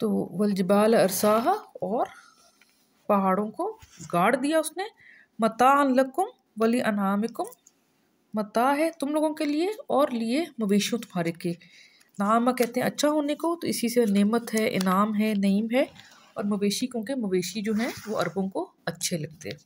تو والجبال ارساہا، اور پہاڑوں کو گاڑ دیا اس نے، متاعا لکم ولی انعامکم، متاع ہے تم لوگوں کے لیے اور لیے مویشیوں تمہارے کے. نعامہ کہتے ہیں اچھا ہونے کو، تو اسی سے نعمت ہے، انعام ہے، نعیم ہے. اور مویشی کیونکہ مویشی جو ہیں وہ عربوں کو اچھے لگتے ہیں.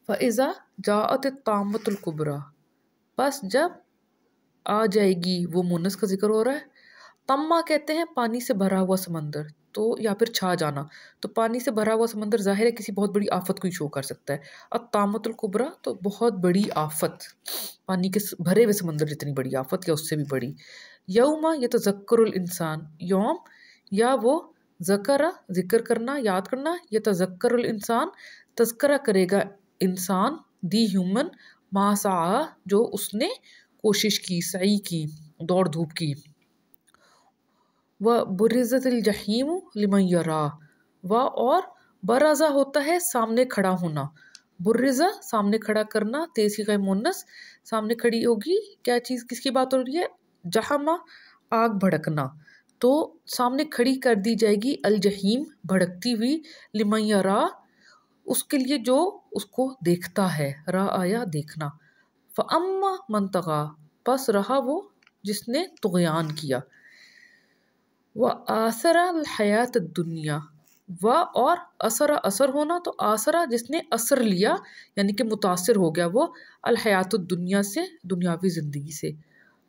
فَإِذَا جَاءَتِ الطَّامَّةُ الْكُبْرىٰ، بس جب آ جائے گی، وہ مونس کا ذکر ہو رہا ہے. طمّہ کہتے ہیں پانی سے بھرا ہوا سمندر، تو یا پھر چھا جانا. تو پانی سے بھرا ہوا سمندر ظاہر ہے کسی بہت بڑی آفت کو ہی شو کر سکتا ہے. الطامۃ الکبریٰ تو بہت بڑی آفت، پانی کے بھرے ہوئے سمندر جتنی بڑی آفت یا اس سے بھی بڑی. یوم یتذکر الانسان، یوم یا وہ ذکر کرنا، یاد کرنا، یتذکر الانسان تذکرہ کرے گا انسان، دی ہیومن، ما سعی جو اس نے کوشش کی، سعی کی، دوڑ دھوپ کی. وَبُرِّزَتِ الْجَحِیمُ لِمَنْ یَرَیٰ، اور برازہ ہوتا ہے سامنے کھڑا ہونا. برزہ سامنے کھڑا کرنا، تیز کی غیر مونس، سامنے کھڑی ہوگی کیا چیز، کس کی بات ہو رہی ہے؟ جہما، آگ بھڑکنا. تو سامنے کھڑی کر دی جائے گی الجحیم، بھڑکتی ہوئی، لمن یرا، اس کے لیے جو اس کو دیکھتا ہے، را آیا دیکھنا. فاما من طغی، پس رہا وہ جس نے طغیان کیا. وآثر الحیات الدنیا، اور اثر ہونا، تو آثرہ جس نے اثر لیا یعنی کہ متاثر ہو گیا وہ، الحیات الدنیا سے، دنیاوی زندگی سے.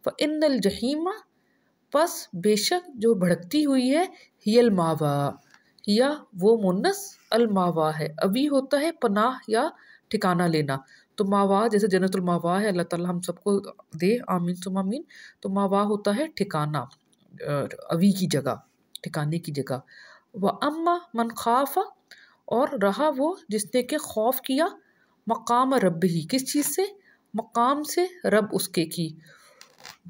فإن الجحیم، پس بے شک جو بھڑکتی ہوئی ہے، ہی الماوا، یا وہ مونس الماوا ہے. ابھی ہوتا ہے پناہ یا ٹھکانہ لینا. تو ماوا جیسے جنت الماوا ہے، اللہ تعالیٰ ہم سب کو دے، آمین ثم آمین. تو ماوا ہوتا ہے ٹھکانہ، ابھی کی جگہ، ٹھکانے کی جگہ. وَأَمَّا مَنْ خَافَ، اور رہا وہ جس نے کہ خوف کیا، مقام ربہ، کس چیز سے؟ مقام سے، رب اس کے کی.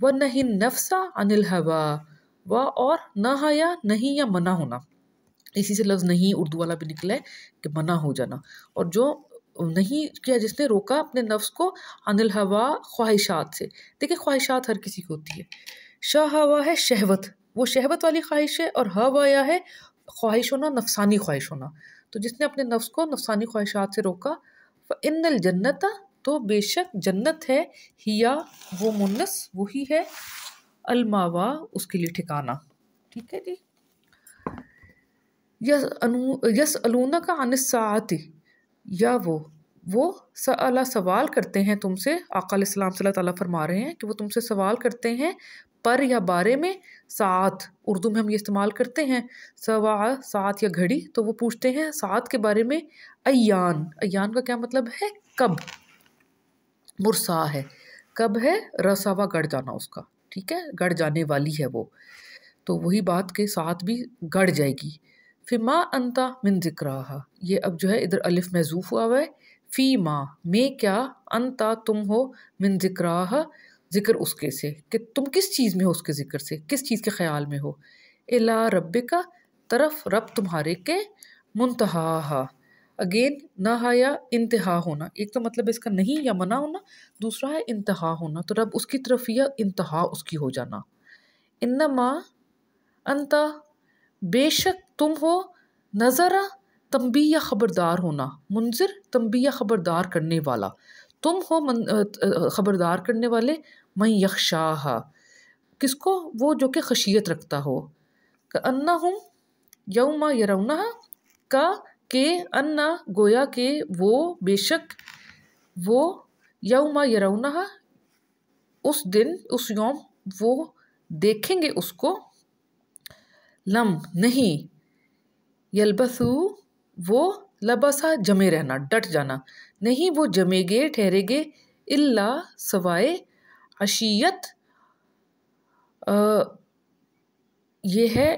وَنَهِ النَّفْسَ عَنِ الْهَوَىٰ، اور نہایا نہیں یا منع ہونا. اسی سے لفظ نہیں اردو والا بھی نکلا ہے کہ منع ہو جانا. اور جو نہیں کیا جس نے روکا اپنے نفس کو، عن الہوا، خواہشات سے. دیکھیں خواہشات ہر کسی کو ہوتی ہے. شہوا ہے شہوت، وہ شہوت والی خواہش ہے، اور ہوایا ہے خواہش ہونا، نفسانی خواہش ہونا. تو جس نے اپنے نفس کو نفسانی خواہشات سے روکا. فإن الجنت، تو بے شک جنت ہے، ہیا وہ مونس وہی ہے، الماوا اس کے لیے ٹھکانہ. ٹھیک ہے جی. یسألونک عن الساعۃ، یا وہ سوال کرتے ہیں تم سے، آقا علیہ السلام صلی اللہ تعالیٰ فرما رہے ہیں کہ وہ تم سے سوال کرتے ہیں پر یا بارے میں، ساعت اردو میں ہم یہ استعمال کرتے ہیں، ساعت یا گھڑی. تو وہ پوچھتے ہیں ساعت کے بارے میں. ایان کا کیا مطلب ہے؟ کب. مرسا ہے، کب ہے، رساوا گڑ جانا اس کا. ٹھیک ہے، گڑ جانے والی ہے وہ. تو وہی بات کہ ساعت بھی گڑ جائے گی. فِمَا أَنْتَ مِن ذِكْرَاهَا، یہ اب جو ہے ادھر الف محذوف ہوا ہے. فی ما، میں کیا، انتا تم ہو، من ذکراها، ذکر اس کے سے، کہ تم کس چیز میں ہو، اس کے ذکر سے، کس چیز کے خیال میں ہو. الی ربک، طرف رب تمہارے کے، منتہاها، اگین نہایا انتہا ہونا. ایک تو مطلب اس کا نہیں یا منع ہونا، دوسرا ہے انتہا ہونا. تو رب اس کی طرف یا انتہا اس کی ہو جانا. انما انتا، بے شک تم ہو، نظرہ تنبیہ یا خبردار ہونا، منذر تنبیہ یا خبردار کرنے والا. تم ہو خبردار کرنے والے، من یخشاہا، کس کو؟ وہ جو کہ خشیت رکھتا ہو. کأنہم یوم یرونہا، کا کہ انا گویا کہ وہ بے شک وہ، یوم یرونہا اس دن، اس یوم وہ دیکھیں گے اس کو، لم نہیں، یلبثو وہ، لبسا جمے رہنا، ڈٹ جانا، نہیں وہ جمے گے، ٹھہرے گے، الا سوائے، عشیت، یہ ہے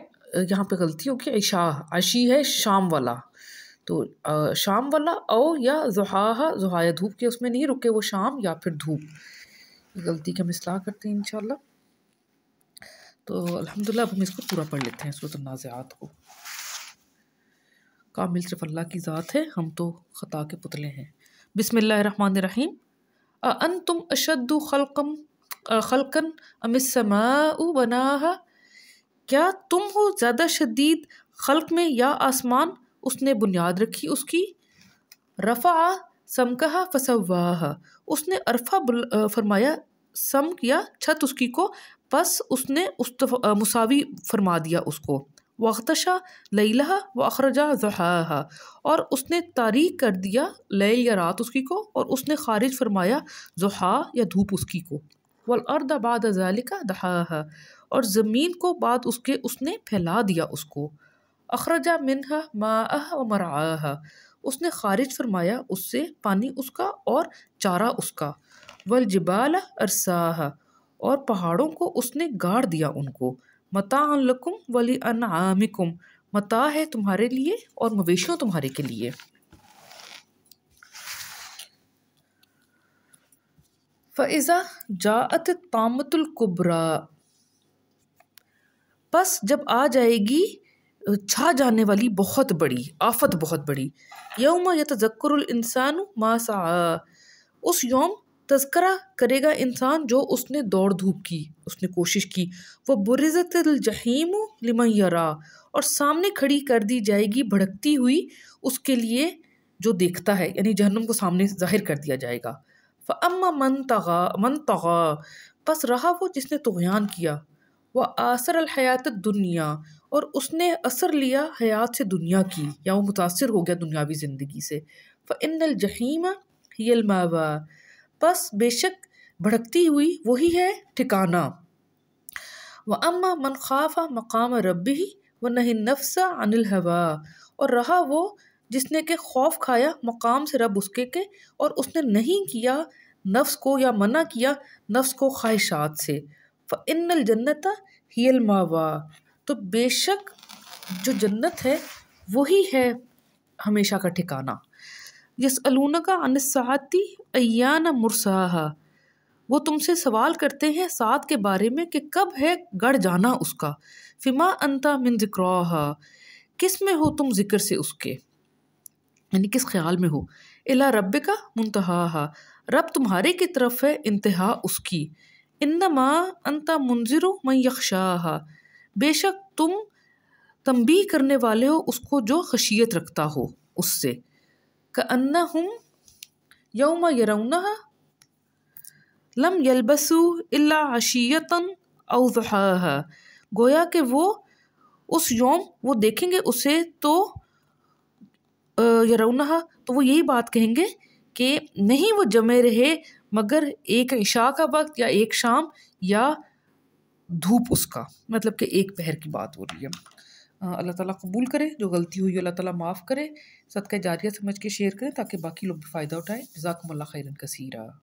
یہاں پہ غلطی ہوگی، عشاء، عشی ہے شام والا، تو شام والا، او یا ضحاہا، ضحایا دھوپ کے اس میں نہیں رکے وہ شام یا پھر دھوپ. غلطی کا ہم اصلاح کرتے ہیں انشاءاللہ. تو الحمدللہ اب ہم اس کو پورا پڑھ لیتے ہیں سورۃ النازعات کو. کامل صرف اللہ کی ذات ہے، ہم تو خطا کے پتلے ہیں. بسم اللہ الرحمن الرحیم. اانتم اشد خلقا ام السماء بناها، کیا تم ہو زیادہ شدید خلق میں یا آسمان؟ اس نے بنیاد رکھی اس کی. رفع سمکہا فسواہا، اس نے عرفہ فرمایا سمک یا چھت اس کی کو، پس اس نے مساوی فرما دیا اس کو. واغطشا لیلہا واخرجا ضحاہا، اور اس نے تاریک کر دیا لیل یا رات اس کی کو، اور اس نے خارج فرمایا ضحا یا دھوپ اس کی کو. والارض بعد ذلک دحاہا، اور زمین کو بعد اس کے اس نے پھیلا دیا اس کو. اخرجا منہا ماءہا ومرعاہا، اس نے خارج فرمایا اس سے پانی اس کا اور چارہ اس کا. والجبال ارساہا، اور پہاڑوں کو اس نے گاڑ دیا ان کو. متاعا لکم ولانعامکم، متاع ہے تمہارے لیے اور مویشیوں تمہارے کے لیے. فَإِذَا جَاءَتِ الطَّامَّةُ الْكُبْرَىٰ، پس جب آ جائے گی چھا جانے والی بہت بڑی آفت، بہت بڑی. یوم یتذکر الانسان ما سعی، اس یوم تذکرہ کرے گا انسان جو اس نے دوڑ دھوپ کی، اس نے کوشش کی. وبرزت الجحیم لمن یرا، اور سامنے کھڑی کر دی جائے گی بھڑکتی ہوئی اس کے لیے جو دیکھتا ہے، یعنی جہنم کو سامنے ظاہر کر دیا جائے گا. فاما من طغی، پس رہا وہ جس نے طغیان کیا. وآثر الحیات الدنیا، اور اس نے اثر لیا حیات سے دنیا کی، یا وہ متاثر ہو گیا دنیاوی زندگی سے. فإن الجحیم ہی المأویٰ، پس بے شک بھڑکتی ہوئی وہی ہے ٹھکانہ. وَأَمَّا مَنْ خَافَ مَقَامَ رَبِّهِ وَنَهَى النَّفْسَ عَنِ الْهَوَىٰ، اور رہا وہ جس نے کہ خوف کھایا مقام سے رب اس کے اور اس نے نہیں کیا نفس کو یا منع کیا نفس کو خواہشات سے. فَإِنَّ الْجَنَّةَ هِيَ الْمَأْوَىٰ، تو بے شک جو جنت ہے وہی ہے ہمیشہ کا ٹھکانہ. يَسْأَلُونَكَ عَنِ السَّاعَةِ أَيَّانَ مُرْسَاهَا، وہ تم سے سوال کرتے ہیں ساتھ کے بارے میں کہ کب ہے گڑ جانا اس کا. فِمَا أَنْتَ مِنْ ذِكْرَاهَا، کس میں ہو تم ذکر سے اس کے، یعنی کس خیال میں ہو. إِلَىٰ رَبِّكَ مُنْتَهَاهَا، رب تمہارے کی طرف ہے انتہا اس کی. إِنَّمَا أَنْتَ مُنْذِرُ مَنْ يَخْشَاهَا، بے شک تم تنبیہ کرنے والے ہو اس کو جو خشیت رکھتا ہو اس سے. كَأَنَّهُمْ يَوْمَ يَرَوْنَهَا لَمْ يَلْبَثُوا إِلَّا عَشِيَّةً أَوْ ضُحَاهَا، گویا کہ وہ اس یوم وہ دیکھیں گے اسے تو یرونہا، تو وہ یہی بات کہیں گے کہ نہیں وہ جمے رہے مگر ایک عشاء کا وقت یا ایک شام یا دھوپ اس کا، مطلب کہ ایک پہر کی بات ہو رہی ہے. اللہ تعالیٰ قبول کرے، جو غلطی ہوئی اللہ تعالیٰ معاف کرے. صدقہ جاریہ سمجھ کے شیئر کریں تاکہ باقی لوگ بھی فائدہ اٹھائیں. جزاکم اللہ خیرا کثیرا.